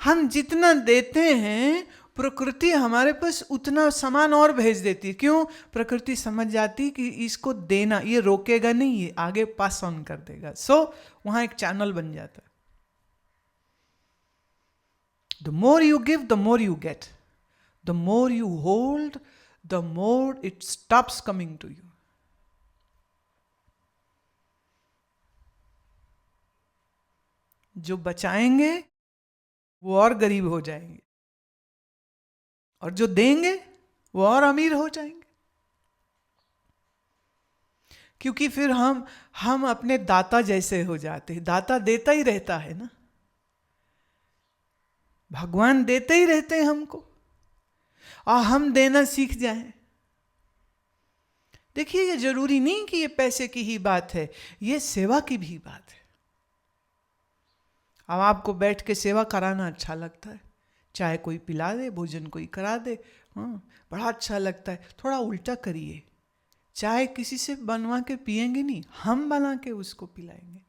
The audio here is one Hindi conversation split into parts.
हम जितना देते हैं प्रकृति हमारे पास उतना सामान और भेज देती है। क्यों? प्रकृति समझ जाती कि इसको देना, ये रोकेगा नहीं, ये आगे पास ऑन कर देगा। सो वहां एक चैनल बन जाता है। The more you give the more you get, the more you hold the more it stops coming to you. जो बचाएंगे वो और गरीब हो जाएंगे, और जो देंगे वो और अमीर हो जाएंगे। क्योंकि फिर हम अपने दाता जैसे हो जाते हैं। दाता देता ही रहता है ना, भगवान देते ही रहते हैं हमको, और हम देना सीख जाएं। देखिए, ये जरूरी नहीं कि ये पैसे की ही बात है, ये सेवा की भी बात है। अब आपको बैठ के सेवा कराना अच्छा लगता है, चाय कोई पिला दे, भोजन कोई करा दे, हाँ बड़ा अच्छा लगता है। थोड़ा उल्टा करिए, चाय किसी से बनवा के पिएंगे नहीं, हम बना के उसको पिलाएंगे।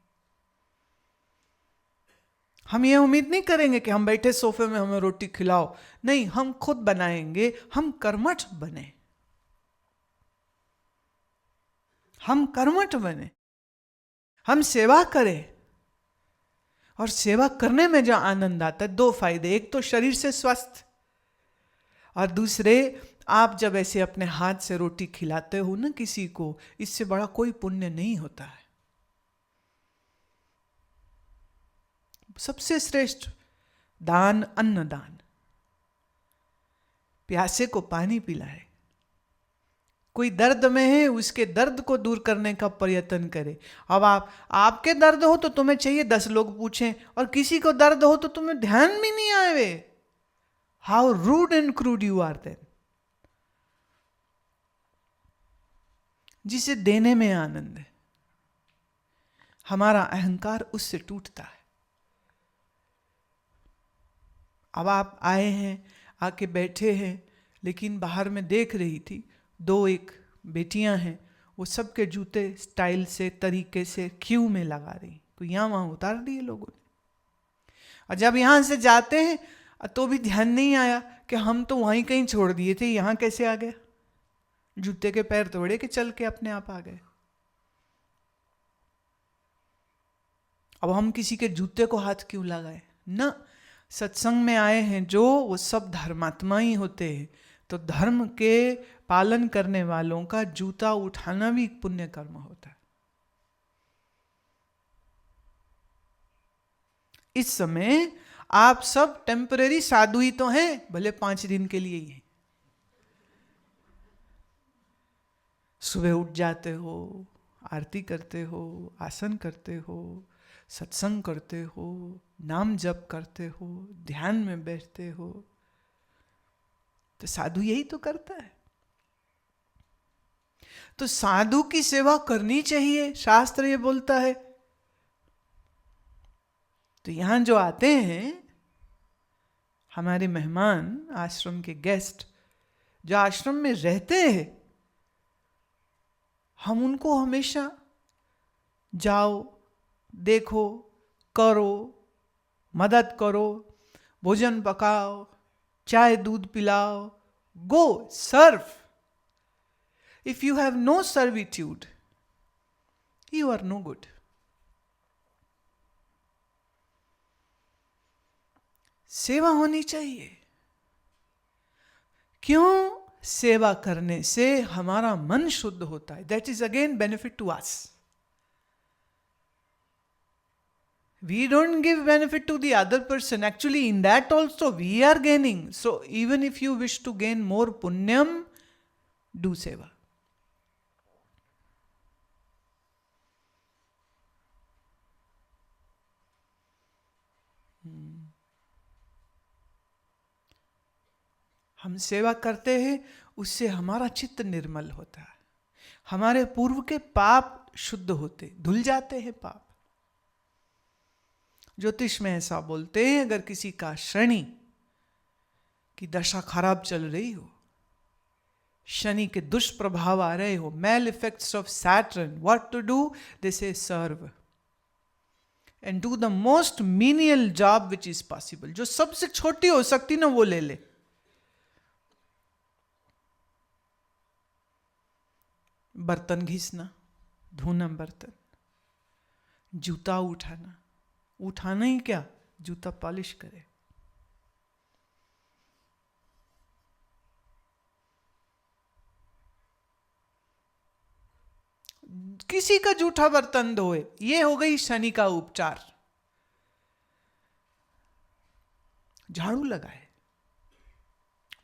हम ये उम्मीद नहीं करेंगे कि हम बैठे सोफे में हमें रोटी खिलाओ, नहीं, हम खुद बनाएंगे। हम कर्मठ बने, हम कर्मठ बने, हम सेवा करें। और सेवा करने में जो आनंद आता है, दो फायदे, एक तो शरीर से स्वस्थ, और दूसरे आप जब ऐसे अपने हाथ से रोटी खिलाते हो ना किसी को, इससे बड़ा कोई पुण्य नहीं होता है। सबसे श्रेष्ठ दान अन्नदान। प्यासे को पानी पिलाए, कोई दर्द में है उसके दर्द को दूर करने का प्रयत्न करे। अब आपके दर्द हो तो तुम्हें चाहिए 10 लोग पूछें, और किसी को दर्द हो तो तुम्हें ध्यान भी नहीं आए वे। How rude and crude you are then. जिसे देने में आनंद है, हमारा अहंकार उससे टूटता है। अब आप आए हैं, आके बैठे हैं, लेकिन बाहर में देख रही थी, एक बेटियां हैं, वो सबके जूते स्टाइल से, तरीके से क्यू में लगा रही, तो यहाँ वहाँ उतार दिए लोगों ने। और जब यहाँ से जाते हैं तो भी ध्यान नहीं आया कि हम तो वहीं कहीं छोड़ दिए थे, यहाँ कैसे आ गया। जूते के पैर तोड़े कि चल के अपने आप आ गए। अब हम किसी के जूते को हाथ क्यों लगाए ना। सत्संग में आए हैं जो, वो सब धर्मात्मा ही होते हैं, तो धर्म के पालन करने वालों का जूता उठाना भी एक पुण्य कर्म होता है। इस समय आप सब टेम्परेरी साधु ही तो हैं, भले 5 दिन के लिए ही। सुबह उठ जाते हो, आरती करते हो, आसन करते हो, सत्संग करते हो, नाम जप करते हो, ध्यान में बैठते हो, तो साधु यही तो करता है। तो साधु की सेवा करनी चाहिए, शास्त्र ये बोलता है। तो यहां जो आते हैं हमारे मेहमान, आश्रम के गेस्ट जो आश्रम में रहते हैं, हम उनको हमेशा जाओ, देखो, करो, मदद करो, भोजन पकाओ, चाय दूध पिलाओ, go serve. If you have no servitude, you are no good. सेवा होनी चाहिए। क्यों? सेवा करने से हमारा मन शुद्ध होता है। That is again benefit to us. We don't give benefit to the other person. Actually, in that also we are gaining. So, even if you wish to gain more punyam, do seva. हम सेवा करते हैं, उससे हमारा चित्त निर्मल होता है, हमारे पूर्व के पाप शुद्ध होते, धुल जाते हैं पाप। ज्योतिष में ऐसा बोलते हैं, अगर किसी का शनि की दशा खराब चल रही हो, शनि के दुष्प्रभाव आ रहे हो, male effects of Saturn, what to do? They say serve. and do the most menial job which is possible. जो सबसे छोटी हो सकती ना वो ले ले. बर्तन घिसना, धोना बर्तन, जूता उठाना, उठाना ही क्या, जूता पॉलिश करे. किसी का जूठा बर्तन धोए, ये हो गई शनि का उपचार. झाड़ू लगाए,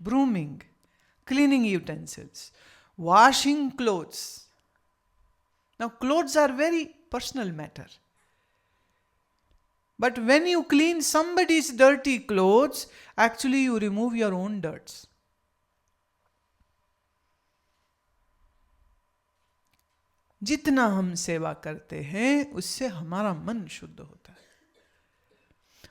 brooming, cleaning utensils, washing clothes. Now clothes are very personal matter. But when you clean somebody's dirty clothes, actually you remove your own dirts. जितना हम सेवा करते हैं उससे हमारा मन शुद्ध होता है,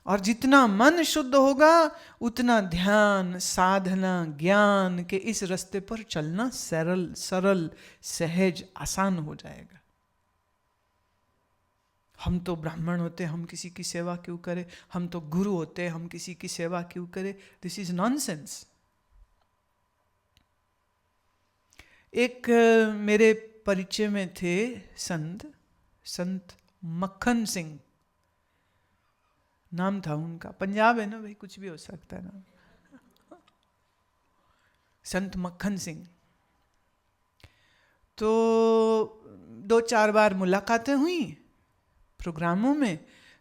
और जितना मन शुद्ध होगा उतना ध्यान, साधना, ज्ञान के इस रास्ते पर चलना सरल, सहज, आसान हो जाएगा. हम तो ब्राह्मण होते, हम किसी की सेवा क्यों करें? हम तो गुरु होते, हम किसी की सेवा क्यों करें? This is nonsense. एक मेरे परिचय में थे संत मक्खन सिंह नाम था उनका. पंजाब है ना भाई, कुछ भी हो सकता है ना. संत मक्खन सिंह. तो 2-4 बार मुलाकातें हुई प्रोग्रामों में.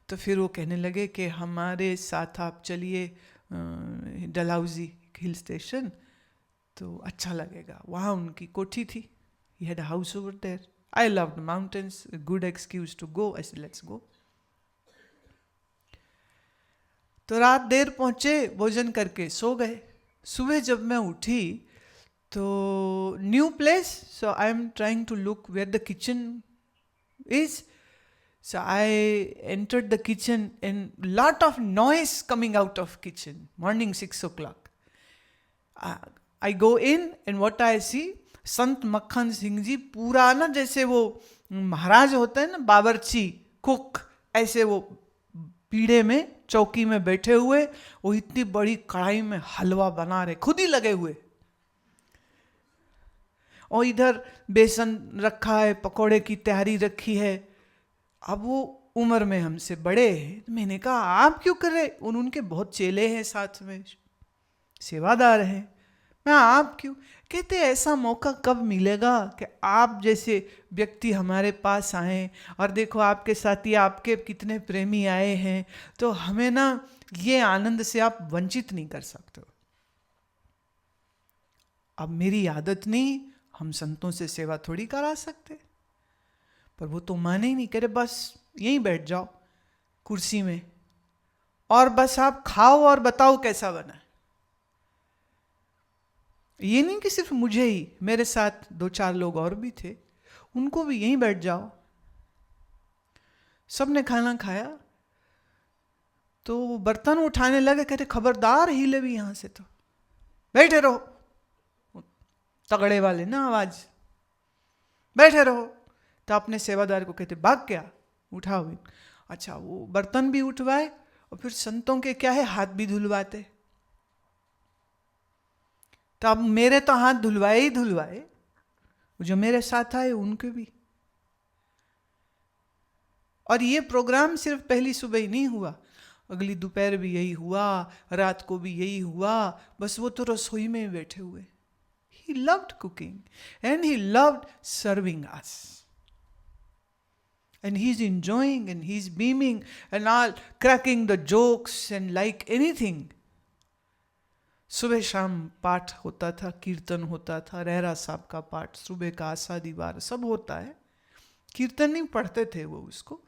तो फिर वो कहने लगे कि हमारे साथ आप चलिए डलहौजी हिल स्टेशन, तो अच्छा लगेगा. वहाँ उनकी कोठी थी. He had a house over there. I loved mountains. A good excuse to go. I said, let's go. तो रात देर पहुंचे, भोजन करके सो गए. सुबह जब मैं उठी तो new place, so I am trying to look where the kitchen is. So I entered the kitchen and lot of noise coming out of kitchen. Morning 6 o'clock. I go in and what I see, संत मक्खन सिंह जी पूरा ना जैसे वो महाराज होते हैं ना, बावर्ची कुक, ऐसे वो पीढ़े में चौकी में बैठे हुए, वो इतनी बड़ी कढ़ाई में हलवा बना रहे, खुद ही लगे हुए. और इधर बेसन रखा है, पकोड़े की तैयारी रखी है. अब वो उम्र में हमसे बड़े हैं. मैंने कहा आप क्यों कर रहे? उनके बहुत चेले हैं साथ में, सेवादार हैं. मैं आप क्यों? कहते ऐसा मौका कब मिलेगा कि आप जैसे व्यक्ति हमारे पास आए, और देखो आपके साथी आपके कितने प्रेमी आए हैं, तो हमें ना ये आनंद से आप वंचित नहीं कर सकते. अब मेरी आदत नहीं, हम संतों से सेवा थोड़ी करा सकते. पर वो तो माने ही नहीं, कह रहे बस यहीं बैठ जाओ कुर्सी में, और बस आप खाओ और बताओ कैसा बना है. ये नहीं कि सिर्फ मुझे ही, मेरे साथ 2-4 लोग और भी थे, उनको भी यहीं बैठ जाओ. सबने खाना खाया तो बर्तन उठाने लगे. कहते खबरदार हिले भी यहां से, तो बैठे रहो. तगड़े वाले ना आवाज, बैठे रहो. तो अपने सेवादार को कहते भाग क्या, उठाओ. अच्छा, वो बर्तन भी उठवाए और फिर संतों के क्या है, हाथ भी धुलवाते. तो अब मेरे तो हाथ धुलवाए ही धुलवाए, जो मेरे साथ आए उनके भी. और ये प्रोग्राम सिर्फ पहली सुबह ही नहीं हुआ, अगली दोपहर भी यही हुआ, रात को भी यही हुआ. बस वो तो रसोई में बैठे हुए. He loved cooking and he loved serving us. And he's enjoying and he's beaming and all cracking the jokes and like anything. सुबह शाम पाठ होता था, कीर्तन होता था, रहरा साहब का पाठ, सुबह का आशा दीवार सब होता है. कीर्तन नहीं पढ़ते थे वो उसको,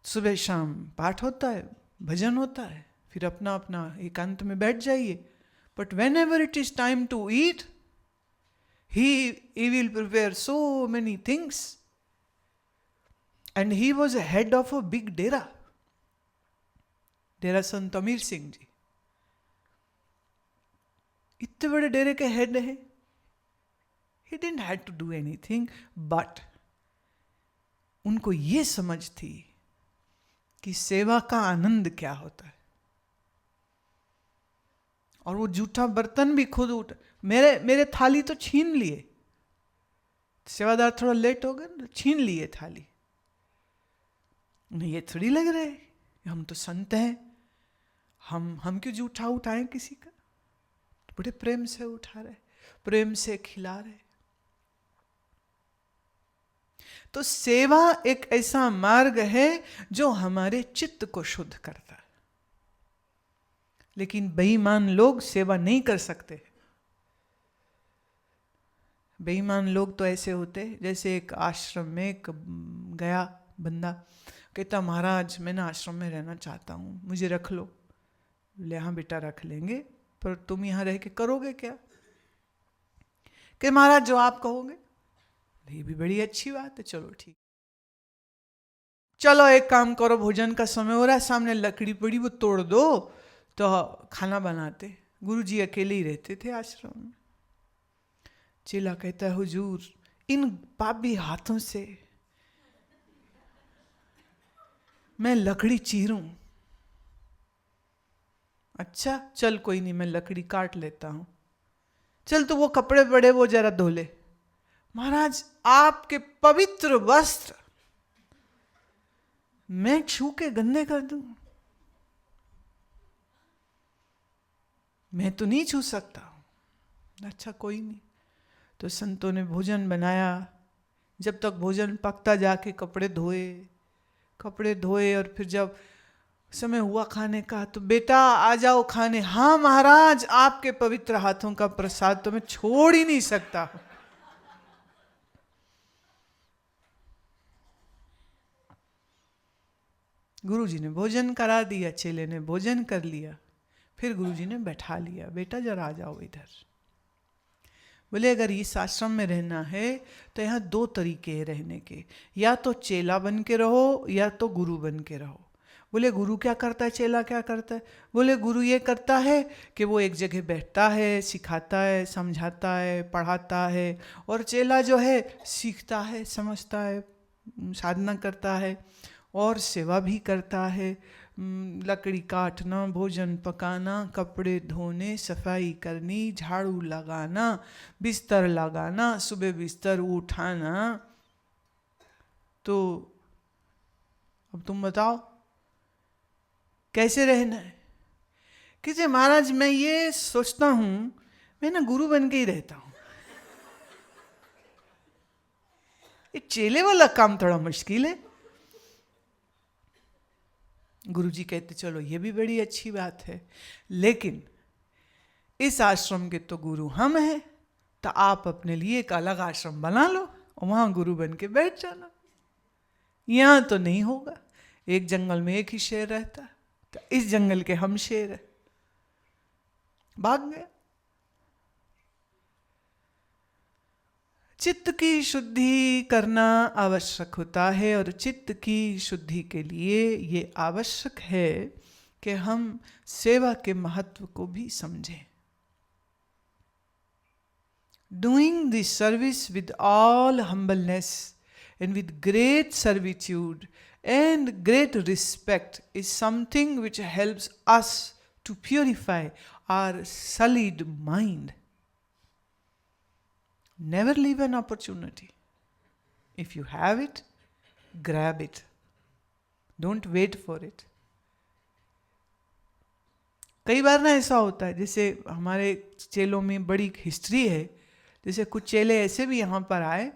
सुबह शाम पाठ होता है, भजन होता है, फिर अपना अपना एकांत में बैठ जाइए. But whenever it is time to eat, he will prepare so many things. And he was a head of a big डेरा, डेरा संत अमीर सिंह जी. इतने बड़े डेरे के हेड है. He didn't have to do anything, but उनको ये समझ थी कि सेवा का आनंद क्या होता है। और वो जूठा बर्तन भी खुद उठा, मेरे थाली तो छीन लिए, सेवादार थोड़ा लेट हो गए तो छीन लिए थाली। उन्हें ये थोड़ी लग रहा है हम तो संत हैं, हम क्यों जूठा उठाएं किसी का। तो बड़े प्रेम से उठा रहे, प्रेम से खिला रहे। तो सेवा एक ऐसा मार्ग है जो हमारे चित्त को शुद्ध करता है। लेकिन बेईमान लोग सेवा नहीं कर सकते। बेईमान लोग तो ऐसे होते, जैसे एक आश्रम में एक गया बंदा, कहता महाराज मैं ना आश्रम में रहना चाहता हूँ, मुझे रख लो। बोले हाँ बेटा रख लेंगे, पर तुम यहाँ रह के करोगे क्या? कि महाराज जो आप कहोगे। ये भी बड़ी अच्छी बात है, चलो ठीक, चलो एक काम करो, भोजन का समय हो रहा है, सामने लकड़ी पड़ी वो तोड़ दो तो खाना बनाते। गुरुजी अकेले ही रहते थे आश्रम में। चेला कहता है हुजूर इन पापी हाथों से मैं लकड़ी चीरूं। अच्छा चल कोई नहीं, मैं लकड़ी काट लेता हूं। चल तो वो कपड़े पड़े वो जरा धो ले। महाराज आपके पवित्र वस्त्र मैं छू के गंदे कर दूं? मैं तो नहीं छू सकता। अच्छा कोई नहीं। तो संतों ने भोजन बनाया। जब तक भोजन पकता जाके कपड़े धोए और फिर जब समय हुआ खाने का तो बेटा आ जाओ खाने। हाँ महाराज आपके पवित्र हाथों का प्रसाद तो मैं छोड़ ही नहीं सकता। गुरुजी ने भोजन करा दिया, चेले ने भोजन कर लिया, फिर गुरुजी ने बैठा लिया, बेटा जरा आ जाओ इधर। बोले अगर इस आश्रम में रहना है तो यहाँ दो तरीके हैं रहने के, या तो चेला बन के रहो या तो गुरु बन के रहो। बोले गुरु क्या करता है, चेला क्या करता है? बोले गुरु ये करता है कि वो एक जगह बैठता है, सिखाता है, समझाता है, पढ़ाता है, और चेला जो है सीखता है, समझता है, साधना करता है और सेवा भी करता है। लकड़ी काटना, भोजन पकाना, कपड़े धोने, सफाई करनी, झाड़ू लगाना, बिस्तर लगाना, सुबह बिस्तर उठाना। तो अब तुम बताओ कैसे रहना है? कि महाराज मैं ये सोचता हूं मैं ना गुरु बन के ही रहता हूं। ये चेले वाला काम थोड़ा मुश्किल है। गुरुजी कहते चलो ये भी बड़ी अच्छी बात है, लेकिन इस आश्रम के तो गुरु हम हैं, तो आप अपने लिए एक अलग आश्रम बना लो और वहां गुरु बन के बैठ जाना। यहां तो नहीं होगा, एक जंगल में एक ही शेर रहता, तो इस जंगल के हम शेर है। भाग गया। चित्त की शुद्धि करना आवश्यक होता है, और चित्त की शुद्धि के लिए ये आवश्यक है कि हम सेवा के महत्व को भी समझें। Doing this service with all humbleness and with great servitude and great respect is something which helps us to purify our sullied mind. Never leave an opportunity. If you have it, grab it. Don't wait for it. कई बार ना ऐसा होता है, जैसे हमारे चेलों में बड़ी हिस्ट्री है। जैसे कुछ चेले ऐसे भी यहाँ पर आए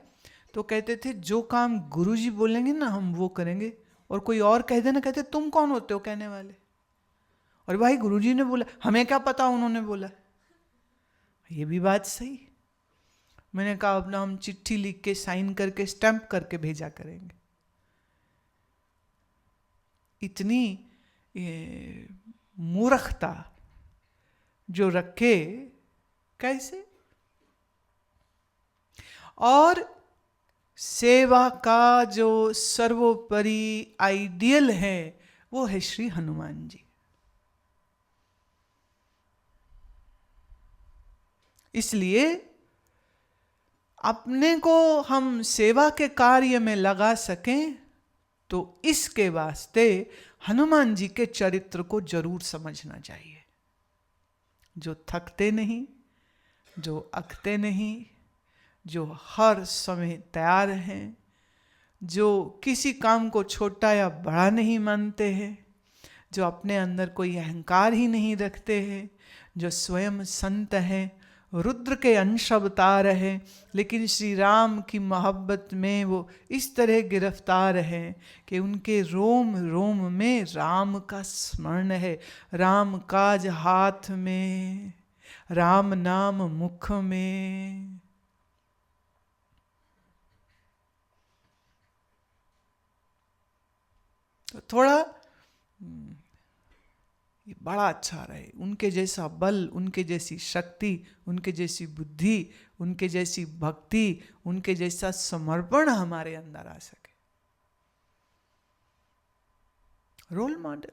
तो कहते थे जो काम गुरुजी बोलेंगे ना हम वो करेंगे, और कोई और कह देना कहते तुम कौन होते हो कहने वाले, और भाई गुरुजी ने बोला, हमें क्या पता उन्होंने बोला। ये भी बात सही। मैंने कहा अपना हम चिट्ठी लिख के साइन करके स्टैंप करके भेजा करेंगे। इतनी मूर्खता जो रखे कैसे। और सेवा का जो सर्वोपरि आइडियल है वो है श्री हनुमान जी। इसलिए अपने को हम सेवा के कार्य में लगा सकें तो इसके वास्ते हनुमान जी के चरित्र को जरूर समझना चाहिए। जो थकते नहीं, जो अकते नहीं, जो हर समय तैयार हैं, जो किसी काम को छोटा या बड़ा नहीं मानते हैं, जो अपने अंदर कोई अहंकार ही नहीं रखते हैं, जो स्वयं संत हैं, रुद्र के अंश अवतार हैं, लेकिन श्री राम की मोहब्बत में वो इस तरह गिरफ्तार हैं कि उनके रोम रोम में राम का स्मरण है। राम काज हाथ में, राम नाम मुख में। तो थोड़ा ये बड़ा अच्छा रहे, उनके जैसा बल, उनके जैसी शक्ति, उनके जैसी बुद्धि, उनके जैसी भक्ति, उनके जैसा समर्पण हमारे अंदर आ सके। रोल मॉडल,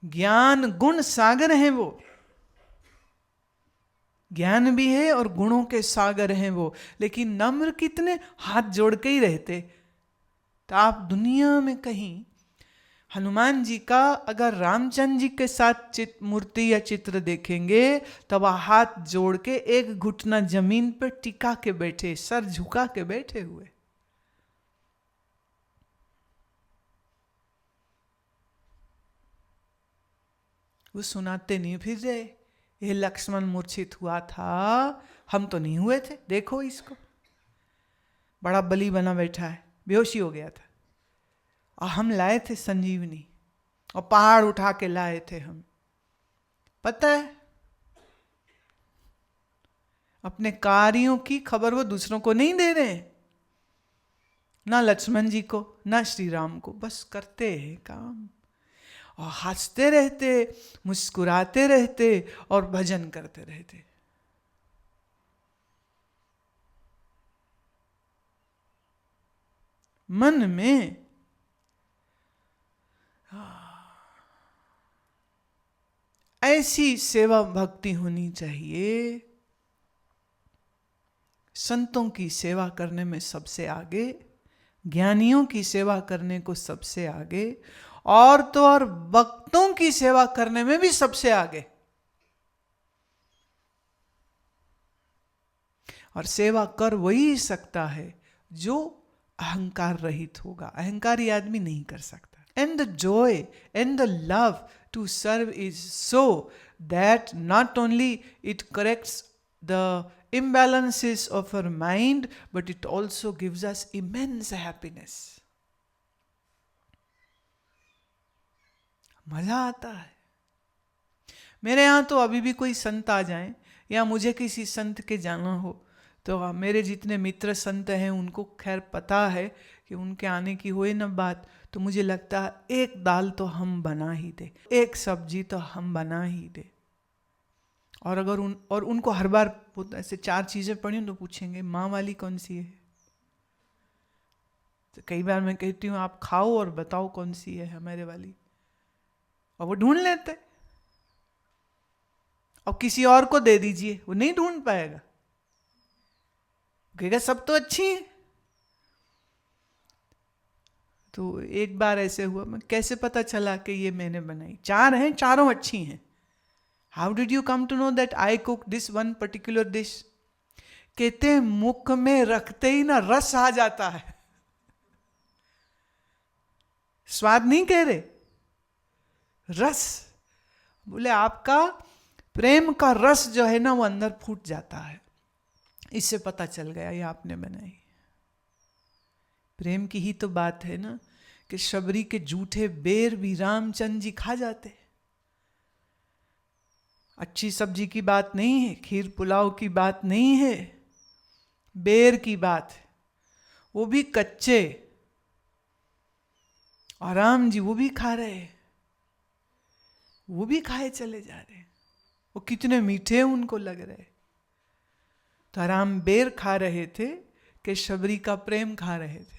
ज्ञान गुण सागर हैं वो, ज्ञान भी है और गुणों के सागर हैं वो, लेकिन नम्र कितने, हाथ जोड़ के ही रहते। तो आप दुनिया में कहीं हनुमान जी का अगर रामचंद्र जी के साथ मूर्ति या चित्र देखेंगे, तब हाथ जोड़ के एक घुटना जमीन पर टिका के बैठे, सर झुका के बैठे हुए। वो सुनाते नहीं फिर रहे, ये लक्ष्मण मूर्छित हुआ था, हम तो नहीं हुए थे, देखो इसको बड़ा बली बना बैठा है, बेहोशी हो गया था, और हम लाए थे संजीवनी, और पहाड़ उठा के लाए थे हम। पता है, अपने कार्यों की खबर वो दूसरों को नहीं दे रहे, ना लक्ष्मण जी को ना श्री राम को, बस करते हैं काम और हंसते रहते, मुस्कुराते रहते और भजन करते रहते। मन में ऐसी सेवा भक्ति होनी चाहिए, संतों की सेवा करने में सबसे आगे, ज्ञानियों की सेवा करने को सबसे आगे, और तो और भक्तों की सेवा करने में भी सबसे आगे। और सेवा कर वही सकता है जो अहंकार रहित होगा, अहंकारी आदमी नहीं कर सकता। And the joy and the love to serve is so that not only it corrects the imbalances of our mind, but it also gives us immense happiness. मजा आता है। मेरे यहाँ तो अभी भी कोई संत आ जाए या मुझे किसी संत के जाना हो, तो मेरे जितने मित्र संत हैं उनको खैर पता है कि उनके आने की होए न बात, तो मुझे लगता है एक दाल तो हम बना ही दे, एक सब्जी तो हम बना ही दे। और अगर उनको हर बार ऐसे 4 चीजें पढ़ी तो पूछेंगे माँ वाली कौन सी है। तो कई बार मैं कहती हूँ आप खाओ और बताओ कौन सी है हमारे वाली, और वो ढूंढ लेते। और किसी और को दे दीजिए, वो नहीं ढूंढ पाएगा, कहेगा सब तो अच्छी है। तो एक बार ऐसे हुआ, मैं कैसे पता चला कि ये मैंने बनाई? 4 हैं, चारों अच्छी हैं। How did you come to know that I cook this one particular dish? कहते मुख में रखते ही ना रस आ जाता है। स्वाद नहीं कह रहे, रस। बोले आपका प्रेम का रस जो है ना वो अंदर फूट जाता है, इससे पता चल गया ये आपने बनाई। प्रेम की ही तो बात है ना कि शबरी के जूठे बेर भी रामचंद्र जी खा जाते। अच्छी सब्जी की बात नहीं है, खीर पुलाव की बात नहीं है, बेर की बात है। वो भी कच्चे, और राम जी वो भी खा रहे, वो भी खाए चले जा रहे। वो कितने मीठे उनको लग रहे। तो राम बेर खा रहे थे कि शबरी का प्रेम खा रहे थे।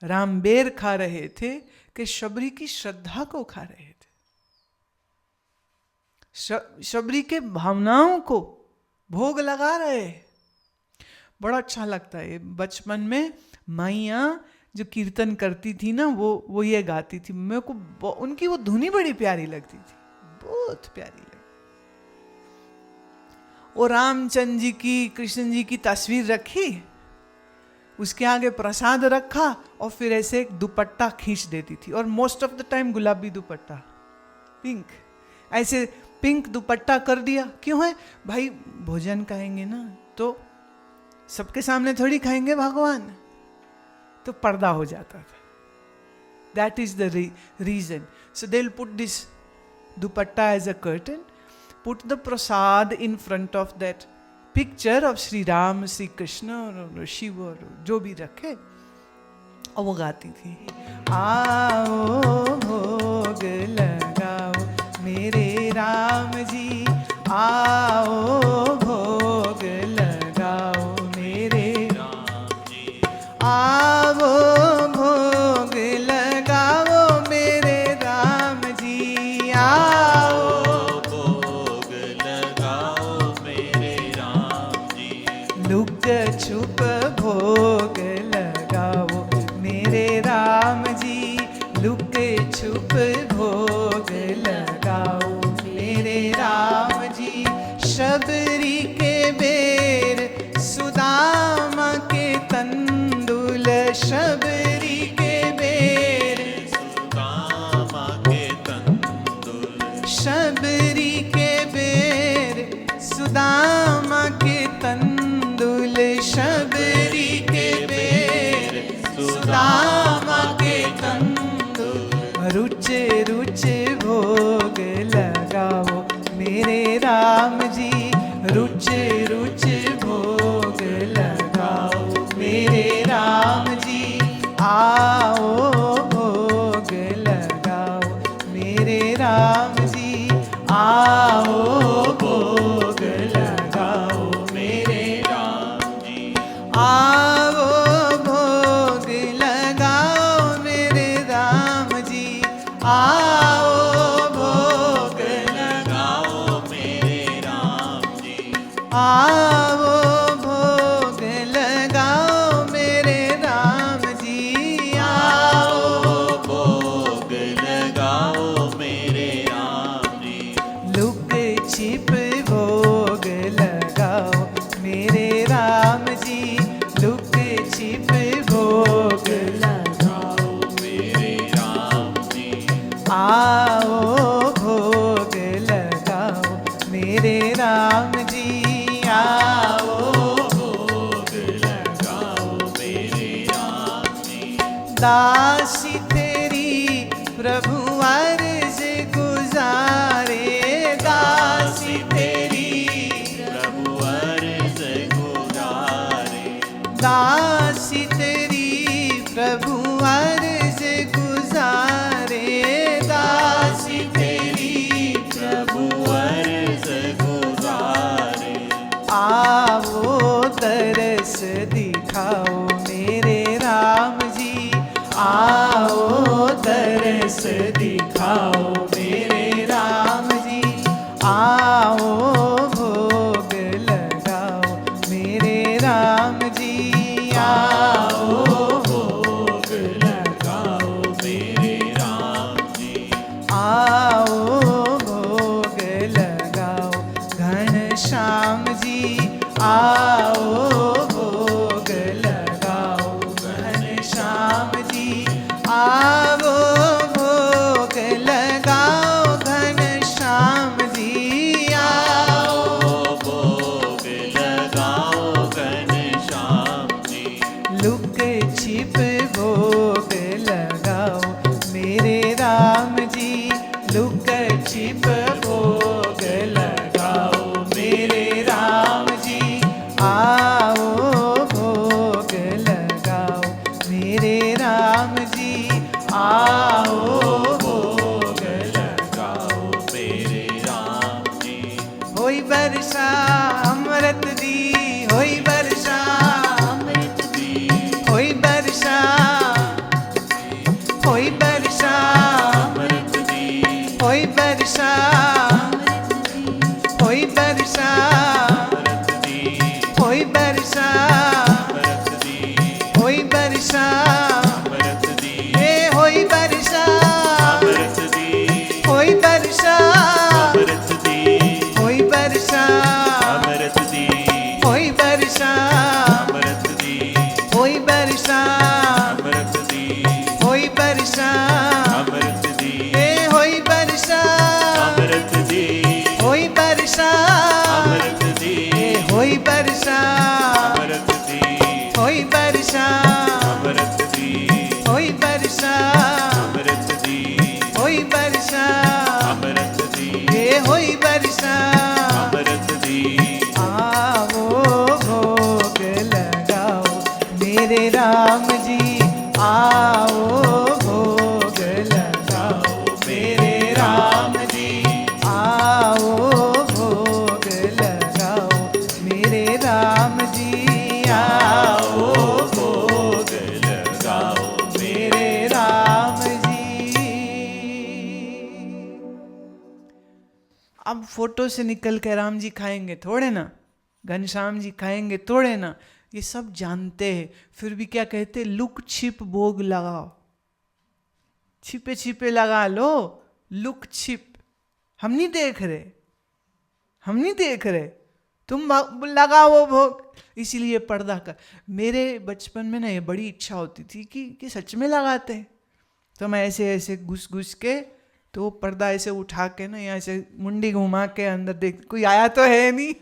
राम बेर खा रहे थे कि शबरी की श्रद्धा को खा रहे थे, शबरी के भावनाओं को भोग लगा रहे। बड़ा अच्छा लगता है। बचपन में माइयाँ जो कीर्तन करती थी ना, वो ये गाती थी, मेरे को उनकी वो धुनी बड़ी प्यारी लगती थी, बहुत प्यारी लगती। वो रामचंद्र जी की, कृष्ण जी की तस्वीर रखी, उसके आगे प्रसाद रखा और फिर ऐसे एक दुपट्टा खींच देती थी, और मोस्ट ऑफ द टाइम गुलाबी दुपट्टा, पिंक, ऐसे पिंक दुपट्टा कर दिया। क्यों है भाई, भोजन खाएंगे ना तो सबके सामने थोड़ी खाएंगे भगवान, तो पर्दा हो जाता था। That is the reason. So they will put this dupatta as a curtain, put the prasad in front of that picture of Shri Ram, Shri Krishna और शिव और जो भी रखे, और वो गाती थी, आओ भोग लगाओ मेरे राम जी, आओ भोग लगाओ मेरे राम जी, आओ भोग लगाओ मेरे राम जी, आओ भोग लगाओ मेरे राम जी, लुक छुप भोग लगाओ मेरे राम जी, लुक छुप भोग लगाओ मेरे राम जी, शबरी के बेर सुदामा के तंदुल, शबरी के बेर सुदामा के तंदुल, शबरी के बेर सुदामा के तंदुल, शबरी के बेर सुदामा के तंदुल, रुच रुच भोग लगाओ मेरे राम जी, रुच रुच भोग लगाओ मेरे राम जी, आओ भोग लगाओ मेरे राम जी, आओ भोग लगाओ मेरे राम जी, आओ भोग लगाओ मेरे राम जी, आओ भोग लगाओ मेरे राम जी, आओ भोग लगाओ मेरे राम जी, आओ भोग लगाओ मेरे राम जी, लुक छिप भोग लगाओ मेरे राम जी, लुक छिप भोग लगाओ मेरे राम जी, आओ भोग लगाओ मेरे राम जी, आओ भोग लगाओ मेरे राम जी, दासी तेरी प्रभु अर्ज गुजारे, दासी तेरी प्रभु अर्ज गुजारे, दासी तेरी प्रभु अर्ज गुजारे, दासी तेरी प्रभु अर्ज गुजारे, आओ तरस दिखाओ मेरे राम जी, आओ तरस दिखाओ मेरे राम जी, आओ भोग लगाओ मेरे राम जी, आओ भोग लगाओ मेरे राम जी, आओ भोग लगाओ घनश्याम जी, आओ भोग लगाओ घनश्याम जी, आओ भोग लगाओ घनश्याम जी, आओ भोग लगाओ घनश्याम जी, लुक छिप भोग लगाओ मेरे राम जी, लुक छिप भोग लगाओ मेरे राम जी, आओ भोग लगाओ मेरे राम जी, आओ भोग लगाओ मेरे राम जी, होई वर्षा अमृत दी, होई वर्षा अमृत दी, होई वर्षा, होई वर्षा अमृत दी, होई वर्षा वर्षा अमृत दी, होई वर्षा अमृत दी, होई वर्षा अमृत दी, होई वर्षा अमृत दी, ये होई वर्षा अमृत दी। आओ भोग लगाओ मेरे राम जी आओ भोग लगाओ मेरे राम जी आओ भोग लगाओ मेरे राम जी आओ भोग लगाओ मेरे राम जी। अब फोटो से निकल के राम जी खाएंगे थोड़े ना, घनश्याम जी खाएंगे थोड़े ना, ये सब जानते हैं, फिर भी क्या कहते, लुक छिप भोग लगाओ, छिपे छिपे लगा लो, लुक छिप। हम नहीं देख रहे, हम नहीं देख रहे, तुम लगाओ भोग, इसीलिए पर्दा कर। मेरे बचपन में ना ये बड़ी इच्छा होती थी कि सच में लगाते हैं, तो मैं ऐसे ऐसे घुस घुस के तो पर्दा ऐसे उठा के ना यहाँ से मुंडी घुमा के अंदर देख, कोई आया तो है नहीं,